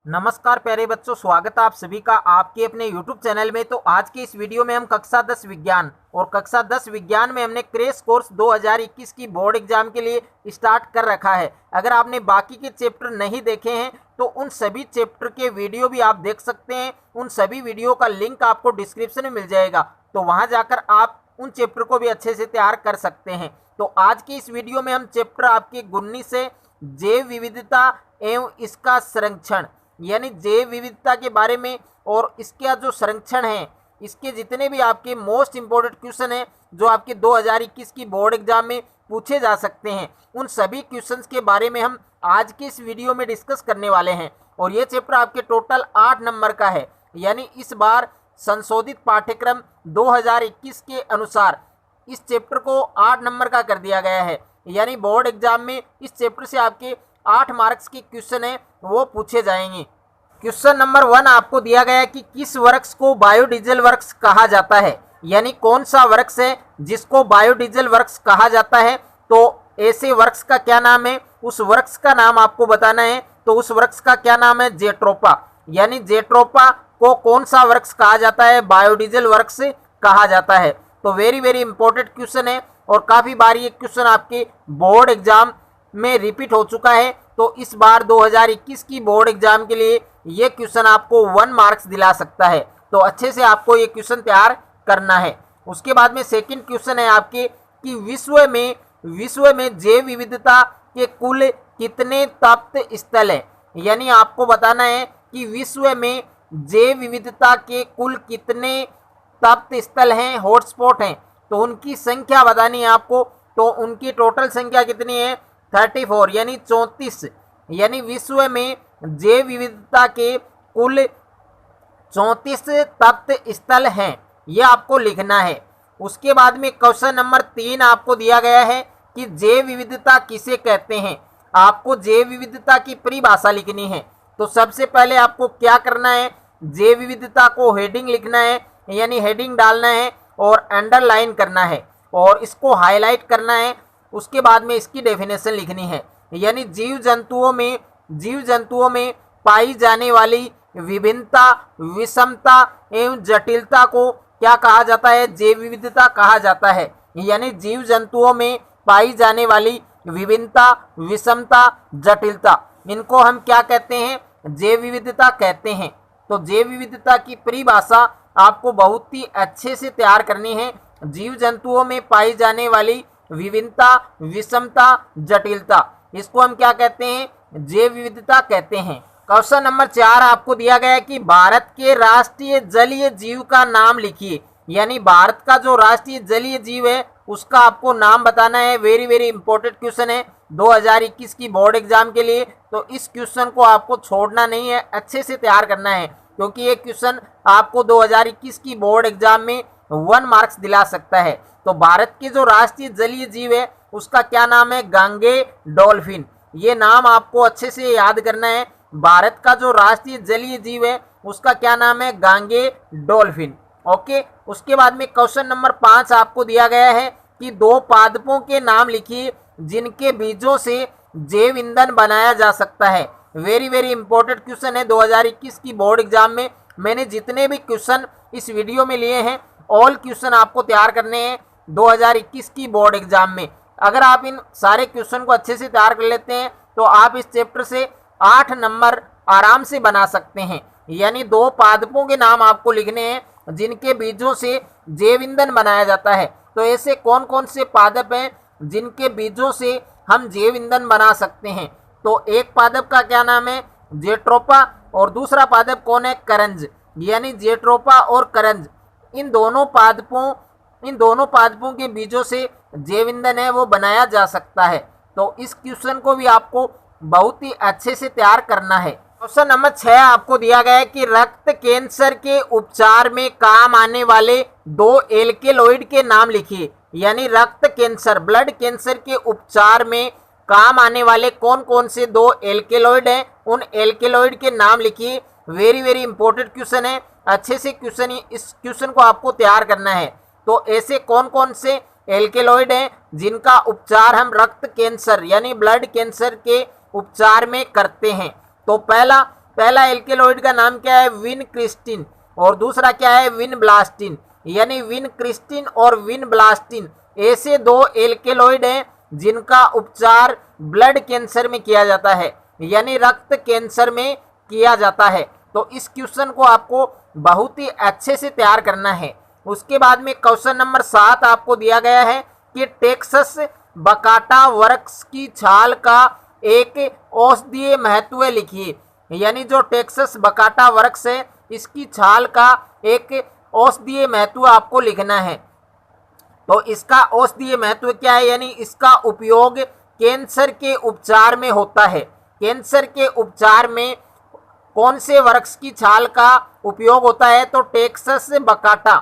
नमस्कार प्यारे बच्चों, स्वागत है आप सभी का आपके अपने YouTube चैनल में। तो आज के इस वीडियो में हम कक्षा 10 विज्ञान और कक्षा 10 विज्ञान में हमने क्रैश कोर्स 2021 की बोर्ड एग्जाम के लिए स्टार्ट कर रखा है। अगर आपने बाकी के चैप्टर नहीं देखे हैं तो उन सभी चैप्टर के वीडियो भी आप देख सकते हैं। उन सभी वीडियो का लिंक आपको डिस्क्रिप्शन में मिल जाएगा, तो वहाँ जाकर आप उन चैप्टर को भी अच्छे से तैयार कर सकते हैं। तो आज की इस वीडियो में हम चैप्टर आपके 19 से जैव विविधता एवं इसका संरक्षण यानी जैव विविधता के बारे में और इसका जो संरक्षण है, इसके जितने भी आपके मोस्ट इंपोर्टेंट क्वेश्चन हैं जो आपके 2021 की बोर्ड एग्जाम में पूछे जा सकते हैं, उन सभी क्वेश्चंस के बारे में हम आज के इस वीडियो में डिस्कस करने वाले हैं। और ये चैप्टर आपके टोटल 8 नंबर का है, यानी इस बार संशोधित पाठ्यक्रम 2021 के अनुसार इस चैप्टर को 8 नंबर का कर दिया गया है। यानी बोर्ड एग्जाम में इस चैप्टर से आपके 8 मार्क्स के क्वेश्चन है वो पूछे जाएंगे। क्वेश्चन नंबर 1 आपको दिया गया है कि किस वृक्ष को बायोडीजल वृक्ष कहा जाता है, यानी कौन सा वृक्ष है जिसको बायोडीजल वृक्ष कहा जाता है। तो ऐसे वृक्ष का क्या नाम है, उस वृक्ष का नाम आपको बताना है। तो उस वृक्ष का क्या नाम है, जेट्रोपा। यानी जेट्रोपा को कौन सा वृक्ष कहा जाता है, बायोडीजल वृक्ष कहा जाता है। तो वेरी इंपॉर्टेंट क्वेश्चन है और काफी बार ये क्वेश्चन आपके बोर्ड एग्जाम में रिपीट हो चुका है। तो इस बार 2021 की बोर्ड एग्जाम के लिए ये क्वेश्चन आपको 1 मार्क्स दिला सकता है, तो अच्छे से आपको ये क्वेश्चन तैयार करना है। उसके बाद में सेकंड क्वेश्चन है आपके कि विश्व में जैव विविधता के कुल कितने तप्त स्थल हैं। यानी आपको बताना है कि विश्व में जैव विविधता के कुल कितने तप्त स्थल हैं, हॉटस्पॉट हैं। तो उनकी संख्या बतानी है आपको। तो उनकी टोटल संख्या कितनी है, 34 यानी 34। यानी विश्व में जैव विविधता के कुल 34 तप्त स्थल हैं, यह आपको लिखना है। उसके बाद में क्वेश्चन नंबर 3 आपको दिया गया है कि जैव विविधता किसे कहते हैं। आपको जैव विविधता की परिभाषा लिखनी है। तो सबसे पहले आपको क्या करना है, जैव विविधता को हेडिंग लिखना है, यानी हेडिंग डालना है और अंडरलाइन करना है और इसको हाईलाइट करना है। उसके बाद में इसकी डेफिनेशन लिखनी है। यानी जीव जंतुओं में पाई जाने वाली विभिन्नता, विषमता एवं जटिलता को क्या कहा जाता है, जैव विविधता कहा जाता है। यानी जीव जंतुओं में पाई जाने वाली विभिन्नता, विषमता, जटिलता, इनको हम क्या कहते हैं, जैव विविधता कहते हैं। तो जैव विविधता की परिभाषा आपको बहुत ही अच्छे से तैयार करनी है। जीव जंतुओं में पाई जाने वाली विभिन्नता, विषमता, जटिलता, इसको हम क्या कहते हैं, जैव विविधता कहते हैं। क्वेश्चन नंबर 4 आपको दिया गया है कि भारत के राष्ट्रीय जलीय जीव का नाम लिखिए। यानी भारत का जो राष्ट्रीय जलीय जीव है उसका आपको नाम बताना है। वेरी इंपॉर्टेंट क्वेश्चन है 2021 की बोर्ड एग्जाम के लिए। तो इस क्वेश्चन को आपको छोड़ना नहीं है, अच्छे से तैयार करना है, क्योंकि ये क्वेश्चन आपको 2021 की बोर्ड एग्जाम में 1 मार्क्स दिला सकता है। तो भारत के जो राष्ट्रीय जलीय जीव है उसका क्या नाम है, गांगे डॉल्फिन। ये नाम आपको अच्छे से याद करना है। भारत का जो राष्ट्रीय जलीय जीव है उसका क्या नाम है, गांगे डॉल्फिन। ओके। उसके बाद में क्वेश्चन नंबर 5 आपको दिया गया है कि 2 पादपों के नाम लिखिए जिनके बीजों से जैव ईंधन बनाया जा सकता है। वेरी इंपॉर्टेंट क्वेश्चन है 2021 की बोर्ड एग्जाम में। मैंने जितने भी क्वेश्चन इस वीडियो में लिए हैं, ऑल क्वेश्चन आपको तैयार करने हैं 2021 की बोर्ड एग्जाम में। अगर आप इन सारे क्वेश्चन को अच्छे से तैयार कर लेते हैं तो आप इस चैप्टर से 8 नंबर आराम से बना सकते हैं। यानी 2 पादपों के नाम आपको लिखने हैं जिनके बीजों से जैव ईंधन बनाया जाता है। तो ऐसे कौन कौन से पादप हैं जिनके बीजों से हम जैव ईंधन बना सकते हैं। तो एक पादप का क्या नाम है, जेट्रोपा, और दूसरा पादप कौन है, करंज। यानी जेट्रोपा और करंज, इन दोनों पादपों के बीजों से जैव ईंधन है वो बनाया जा सकता है। तो इस क्वेश्चन को भी आपको बहुत ही अच्छे से तैयार करना है। क्वेश्चन नंबर 6 आपको दिया गया है कि रक्त कैंसर के उपचार में काम आने वाले 2 एल्केलॉइड के नाम लिखिए। यानी रक्त कैंसर, ब्लड कैंसर के उपचार में काम आने वाले कौन कौन से 2 एल्केलॉइड हैं, उन एल्केलॉइड के नाम लिखिए। वेरी इंपॉर्टेंट क्वेश्चन है, अच्छे से इस क्वेश्चन को आपको तैयार करना है। तो ऐसे कौन कौन से एल्केलॉइड हैं जिनका उपचार हम रक्त कैंसर यानी ब्लड कैंसर के उपचार में करते हैं। तो पहला पहला एल्केलॉइड का नाम क्या है, विनक्रिस्टिन, और दूसरा क्या है, विनब्लास्टिन। यानी विनक्रिस्टिन और विनब्लास्टिन ऐसे दो एल्केलॉइड हैं जिनका उपचार ब्लड कैंसर में किया जाता है, यानी रक्त कैंसर में किया जाता है। तो इस क्वेश्चन को आपको बहुत ही अच्छे से तैयार करना है। उसके बाद में क्वेश्चन नंबर 7 आपको दिया गया है कि टेक्सस बकाटा वृक्ष की छाल का एक औषधीय महत्व लिखिए। यानी जो टेक्सस बकाटा वृक्ष है इसकी छाल का एक औषधीय महत्व आपको लिखना है। तो इसका औषधीय महत्व क्या है, यानी इसका उपयोग कैंसर के उपचार में होता है। कैंसर के उपचार में कौन से वृक्ष की छाल का उपयोग होता है, तो टेक्सस बकाटा।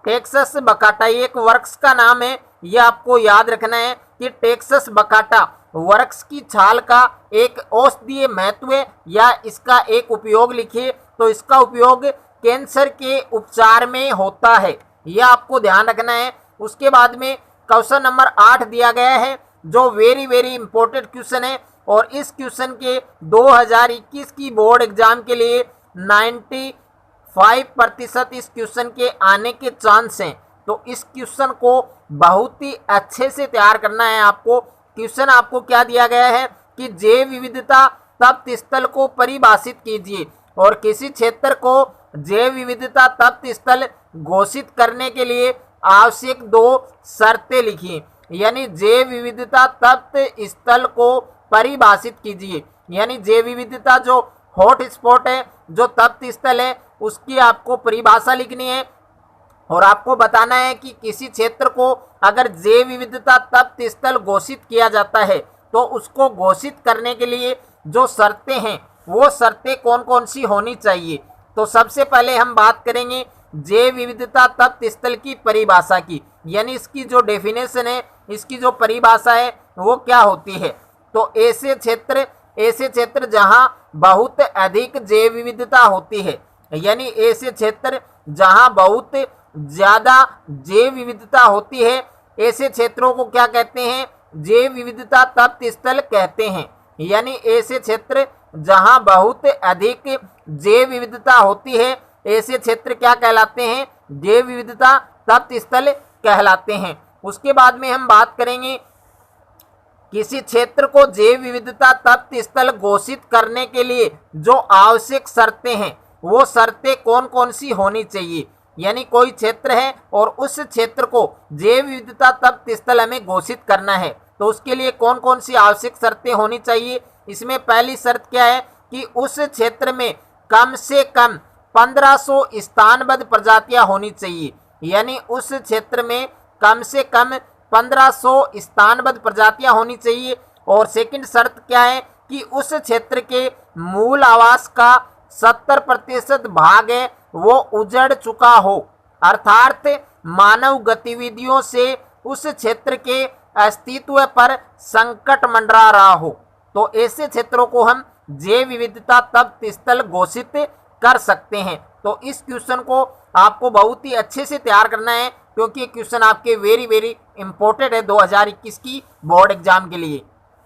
टेक्सस बकाटा ये एक वृक्ष का नाम है, यह आपको याद रखना है कि टेक्सस बकाटा वृक्ष की छाल का एक औषधीय महत्व या इसका एक उपयोग लिखिए। तो इसका उपयोग कैंसर के उपचार में होता है, यह आपको ध्यान रखना है। उसके बाद में क्वेश्चन नंबर 8 दिया गया है जो वेरी वेरी इंपॉर्टेंट क्वेश्चन है, और इस क्वेश्चन के 2021 की बोर्ड एग्जाम के लिए 95% इस क्वेश्चन के आने के चांस हैं। तो इस क्वेश्चन को बहुत ही अच्छे से तैयार करना है आपको। क्वेश्चन आपको क्या दिया गया है कि जैव विविधता तप्त स्थल को परिभाषित कीजिए, और किसी क्षेत्र को जैव विविधता तप्त स्थल घोषित करने के लिए आवश्यक 2 शर्तें लिखिए। यानी जैव विविधता तप्त स्थल को परिभाषित कीजिए, यानी जैव विविधता जो हॉट स्पॉट है, जो तप्त स्थल है, उसकी आपको परिभाषा लिखनी है। और आपको बताना है कि किसी क्षेत्र को अगर जैव विविधता तप्त स्थल घोषित किया जाता है तो उसको घोषित करने के लिए जो शर्तें हैं वो शर्तें कौन कौन सी होनी चाहिए। तो सबसे पहले हम बात करेंगे जैव विविधता तप्त स्थल की परिभाषा की, यानी इसकी जो डेफिनेशन है, इसकी जो परिभाषा है वो क्या होती है। तो ऐसे क्षेत्र जहां बहुत अधिक जैव विविधता होती है, यानी ऐसे क्षेत्र जहां बहुत ज्यादा जैव विविधता होती है, ऐसे क्षेत्रों को क्या कहते हैं, जैव विविधता तप्त स्थल कहते हैं। यानी ऐसे क्षेत्र जहां बहुत अधिक जैव विविधता होती है, ऐसे क्षेत्र क्या कहलाते हैं, जैव विविधता तप्त स्थल कहलाते हैं। उसके बाद में हम बात करेंगे किसी क्षेत्र को जैव विविधता तप्त स्थल घोषित करने के लिए जो आवश्यक शर्तें हैं वो शर्तें कौन कौन सी होनी चाहिए। यानी कोई क्षेत्र है और उस क्षेत्र को जैव विविधता तप्त स्थल हमें घोषित करना है, तो उसके लिए कौन कौन सी आवश्यक शर्तें होनी चाहिए। इसमें पहली शर्त क्या है कि उस क्षेत्र में कम से कम 1500 स्थानबद्ध प्रजातियां होनी चाहिए। यानी उस क्षेत्र में कम से कम 1500 स्थानबद्ध प्रजातियां होनी चाहिए। और सेकंड शर्त क्या है कि उस क्षेत्र के मूल आवास का 70% भाग है वो उजड़ चुका हो, अर्थात मानव गतिविधियों से उस क्षेत्र के अस्तित्व पर संकट मंडरा रहा हो। तो ऐसे क्षेत्रों को हम जैव विविधता तप्त स्थल घोषित कर सकते हैं। तो इस क्वेश्चन को आपको बहुत ही अच्छे से तैयार करना है, क्योंकि क्वेश्चन आपके वेरी वेरी इंपॉर्टेंट है 2021 की बोर्ड एग्जाम के लिए।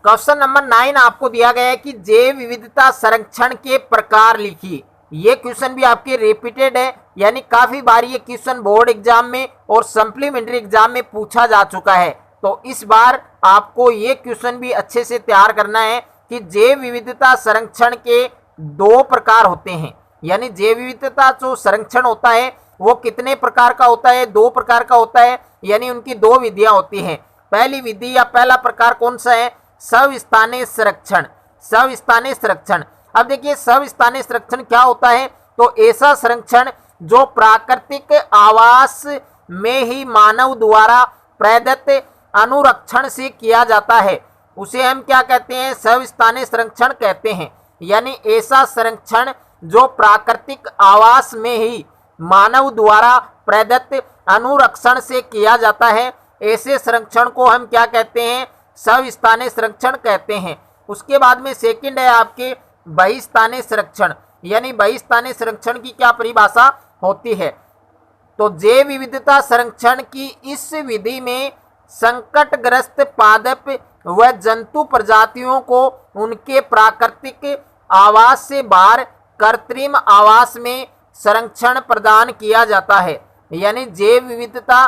क्वेश्चन नंबर 9 आपको दिया गया है कि जैव विविधता संरक्षण के प्रकार लिखिए। ये क्वेश्चन भी आपके रिपीटेड है, यानी काफी बार ये क्वेश्चन बोर्ड एग्जाम में और सप्लीमेंट्री एग्जाम में पूछा जा चुका है। तो इस बार आपको ये क्वेश्चन भी अच्छे से तैयार करना है कि जैव विविधता संरक्षण के 2 प्रकार होते हैं। यानी जैव विविधता जो संरक्षण होता है वो कितने प्रकार का होता है, 2 प्रकार का होता है, यानी उनकी 2 विधियां होती हैं। पहली विधि या पहला प्रकार कौन सा है, स्वस्थानीय संरक्षण। स्वस्थानीय संरक्षण, अब देखिए स्वस्थानीय संरक्षण क्या होता है, तो ऐसा संरक्षण जो प्राकृतिक आवास में ही मानव द्वारा प्रदत्त अनुरक्षण से किया जाता है, उसे हम क्या कहते हैं, स्वस्थानीय संरक्षण कहते हैं। यानी ऐसा संरक्षण जो प्राकृतिक आवास में ही मानव द्वारा प्रदत्त अनुरक्षण से किया जाता है, ऐसे संरक्षण को हम क्या कहते हैं, स्वस्थानीय संरक्षण कहते हैं। उसके बाद में सेकंड है आपके बहिस्थानीय संरक्षण। यानी बहिस्थानीय संरक्षण की क्या परिभाषा होती है, तो जैव विविधता संरक्षण की इस विधि में संकटग्रस्त पादप व जंतु प्रजातियों को उनके प्राकृतिक आवास से बाहर कृत्रिम आवास में संरक्षण प्रदान किया जाता है। यानी जैव विविधता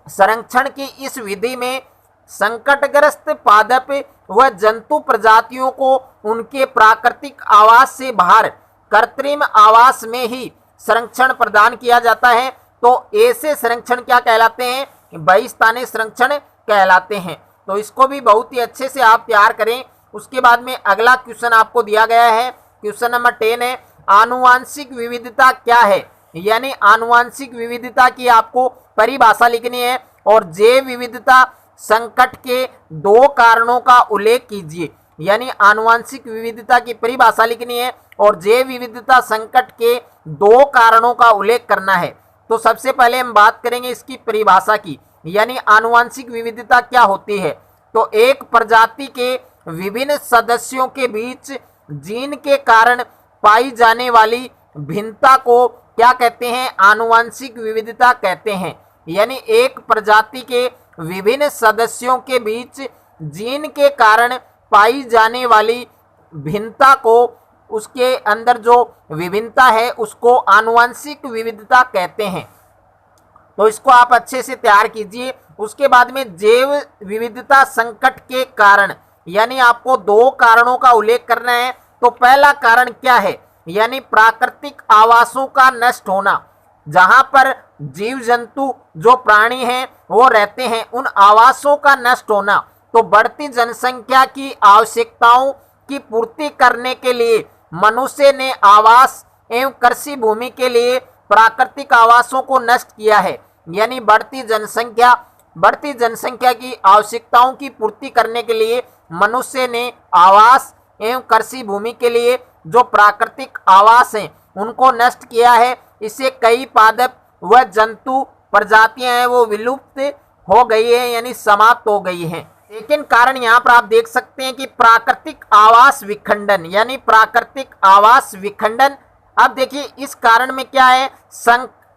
संरक्षण की इस विधि में संकटग्रस्त पादप व जंतु प्रजातियों को उनके प्राकृतिक आवास से बाहर कृत्रिम आवास में ही संरक्षण प्रदान किया जाता है। तो ऐसे संरक्षण क्या कहलाते हैं? बहिस्थानिक संरक्षण कहलाते हैं। तो इसको भी बहुत ही अच्छे से आप तैयार करें। उसके बाद में अगला क्वेश्चन आपको दिया गया है, क्वेश्चन नंबर 10 है, आनुवांशिक विविधता क्या है? यानी आनुवांशिक विविधता की आपको परिभाषा लिखनी है और जैव विविधता संकट के 2 कारणों का उल्लेख कीजिए। यानी आनुवांशिक विविधता की परिभाषा लिखनी है और जैव विविधता संकट के 2 कारणों का उल्लेख करना है। तो सबसे पहले हम बात करेंगे इसकी परिभाषा की। यानी आनुवांशिक विविधता क्या होती है? तो एक प्रजाति के विभिन्न सदस्यों के बीच जीन के कारण पाई जाने वाली भिन्नता को क्या कहते हैं? आनुवांशिक विविधता कहते हैं। यानी एक प्रजाति के विभिन्न सदस्यों के बीच जीन के कारण पाई जाने वाली भिन्नता को, उसके अंदर जो विभिन्नता है उसको आनुवांशिक विविधता कहते हैं। तो इसको आप अच्छे से तैयार कीजिए। उसके बाद में जैव विविधता संकट के कारण, यानी आपको 2 कारणों का उल्लेख करना है। तो पहला कारण क्या है? यानी प्राकृतिक आवासों का नष्ट होना। जहां पर जीव जंतु जो प्राणी हैं वो रहते हैं, उन आवासों का नष्ट होना। तो बढ़ती जनसंख्या की आवश्यकताओं की पूर्ति करने के लिए मनुष्य ने आवास एवं कृषि भूमि के लिए प्राकृतिक आवासों को नष्ट किया है। यानी बढ़ती जनसंख्या की आवश्यकताओं की पूर्ति करने के लिए मनुष्य ने आवास एवं कृषि भूमि के लिए जो प्राकृतिक आवास हैं उनको नष्ट किया है। इससे कई पादप व जंतु प्रजातियां हैं वो विलुप्त हो गई है, यानी समाप्त हो गई हैं। लेकिन कारण यहाँ पर आप देख सकते हैं कि प्राकृतिक आवास विखंडन, यानी प्राकृतिक आवास विखंडन। अब देखिए इस कारण में क्या है?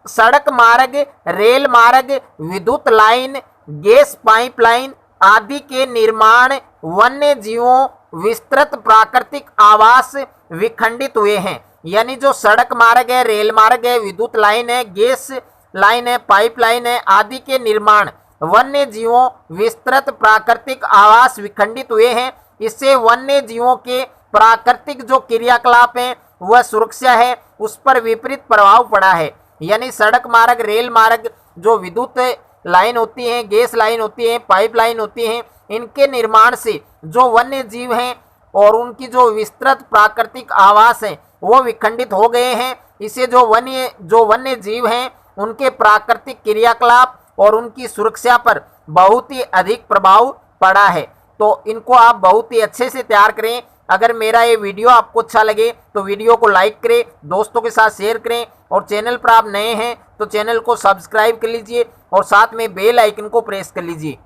सड़क मार्ग, रेल मार्ग, विद्युत लाइन, गैस पाइपलाइन आदि के निर्माण, वन्य जीवों विस्तृत प्राकृतिक आवास विखंडित हुए हैं। यानी जो सड़क मार्ग है, रेल मार्ग है, विद्युत लाइन है, गैस लाइन है, पाइपलाइन है आदि के निर्माण, वन्य जीवों विस्तृत प्राकृतिक आवास विखंडित हुए हैं। इससे वन्य जीवों के प्राकृतिक जो क्रियाकलाप हैं वह सुरक्षा है उस पर विपरीत प्रभाव पड़ा है। यानी सड़क मार्ग, रेल मार्ग, जो विद्युत लाइन होती हैं, गैस लाइन होती है, पाइपलाइन होती हैं, इनके निर्माण से जो वन्य जीव हैं और उनकी जो विस्तृत प्राकृतिक आवास हैं वो विखंडित हो गए हैं। इससे जो वन्य जीव हैं उनके प्राकृतिक क्रियाकलाप और उनकी सुरक्षा पर बहुत ही अधिक प्रभाव पड़ा है। तो इनको आप बहुत ही अच्छे से तैयार करें। अगर मेरा ये वीडियो आपको अच्छा लगे तो वीडियो को लाइक करें, दोस्तों के साथ शेयर करें और चैनल पर आप नए हैं तो चैनल को सब्सक्राइब कर लीजिए और साथ में बेल आइकन को प्रेस कर लीजिए।